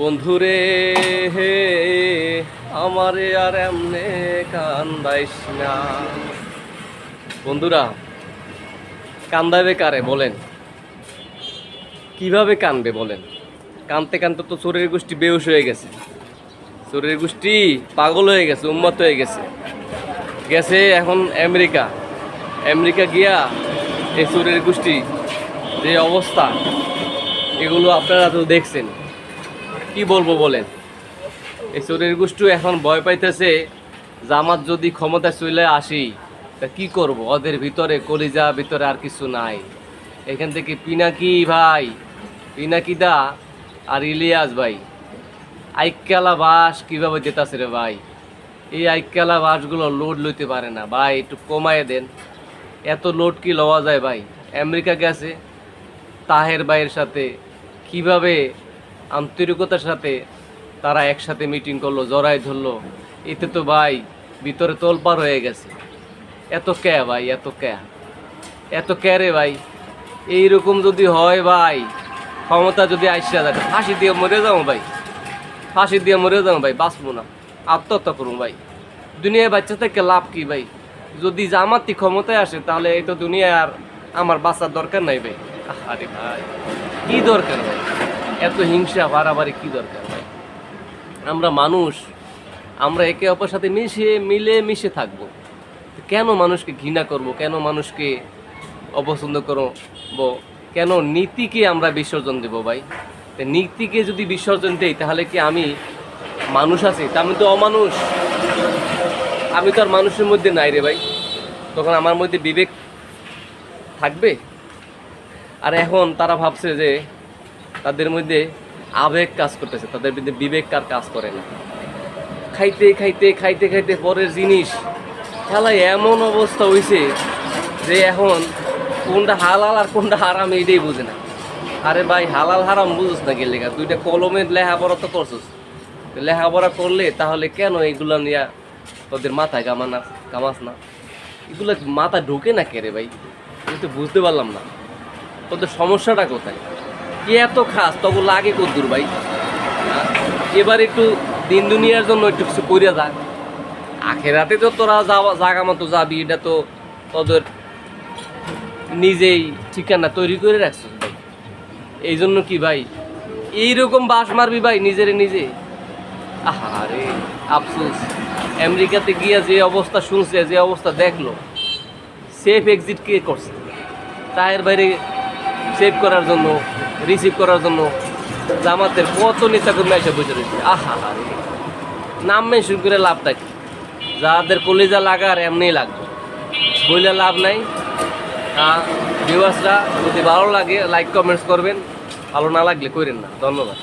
বন্ধুরে হে আমারে আর এমনে কান্দাইস না। বন্ধুরা, কান্দাবে কারে বলেন? কিভাবে কানবে বলেন? কানতে কানতে তো চোরের গোষ্ঠী বেহুশ হয়ে গেছে, চোরের গোষ্ঠী পাগল হয়ে গেছে, উন্মত্ত হয়ে গেছে। গেছে এখন আমেরিকা গিয়া এই চোরের গোষ্ঠী যে অবস্থা, এগুলো আপনারা তো দেখছেন। কি বলবো বলেন? এই চোরের গোষ্ঠী এখন ভয় পাইতেছে, জামাত যদি ক্ষমতা চলে আসি তা কি করব? ওদের ভিতরে কলিজা ভিতরে আর কিছু নাই। এখান থেকে পিনাকিদা আর ইলিয়াস ভাই আইকালা বাস কিভাবে যেতেছে রে ভাই? এই আইকালা বাসগুলো লোড লইতে পারে না ভাই, একটু কমায় দেন। এত লোড কি লওয়া যায় ভাই? আমেরিকা গেছে তাহের ভাইয়ের সাথে কিভাবে আন্তরিকতার সাথে তারা একসাথে মিটিং করলো, জড়াই ধরলো। এতে তো ভাই ভিতরে তোলপাড় হয়ে গেছে। এত ভাই, এত রে ভাই? এইরকম যদি হয় ভাই, ক্ষমতা যদি আইসা যায়, ফাঁসি দিয়ে মরে যাবো ভাই, বাঁচবো না, আত্মহত্যা করুন ভাই। দুনিয়ায় বাচ্চা থেকে লাভ কি ভাই? যদি জামাতি ক্ষমতায় আসে তাহলে এই তো দুনিয়ায় আর আমার বাঁচার দরকার নাই ভাই। আরে ভাই, কি দরকার ভাই এত হিংসা বাড়াবাড়ি? কি দরকার ভাই? আমরা মানুষ, আমরা একে অপরের সাথে মিশে থাকবো। কেন মানুষকে ঘৃণা করব? কেন মানুষকে অপছন্দ করব? কেন নীতিকে আমরা বিসর্জন দেব ভাই? নীতিকে যদি বিসর্জন দেই তাহলে কি আমি মানুষ আছি? তা আমি তো অমানুষ, আমি তো আর মানুষের মধ্যে নাই রে ভাই। তখন আমার মধ্যে বিবেক থাকবে? আর এখন তারা ভাবছে যে তাদের মধ্যে আবেগ কাজ করতেছে, তাদের মধ্যে বিবেক কাজ করে না। খাইতে পরের জিনিস খেলায় এমন অবস্থা হয়েছে যে এখন কোনটা হালাল আর কোনটা হারাম এইটাই বুঝে না। আরে ভাই, হালাল হারাম বুঝোস না গেলে দুইটা কলমের লেখাপড়া তো করছোস, লেখাপড়া করলে তাহলে কেন এইগুলো নিয়ে তোদের মাথায় কামাস না? এগুলো মাথা ঢোকে না কে রে ভাই? আমি তো বুঝতে পারলাম না তোদের সমস্যাটা কোথায়। কে এত খাস তবু লাগে কদ্দুর ভাই? এবার একটু দিন দুনিয়ার জন্য একটু কিছু করিয়া যাক। আখেরাতে তো তোরা জাগা মতো যাবি, এটা তো তোদের নিজেই ঠিকানা তৈরি করে রাখছ ভাই। এই জন্য কি ভাই এইরকম বাস মারবি ভাই নিজে? আহারে আফসোস, আমেরিকাতে গিয়া যে অবস্থা শুনছে, যে অবস্থা দেখলো, সেফ এক্সিট কে করছে? তাহের বাইরে সেভ করার জন্য, রিসিভ করার জন্য জামাতের কত নেতা কর্মী এসে বসে রয়েছে। আহারে নাম মেনশন করে লাভটা কি? যাদের কলিজা লাগার এমনি লাগবে, বইলে লাভ নাই। ভিউয়ার্সরা যদি ভালো লাগে লাইক কমেন্টস করবেন, ভালো না লাগলে করেন না। ধন্যবাদ।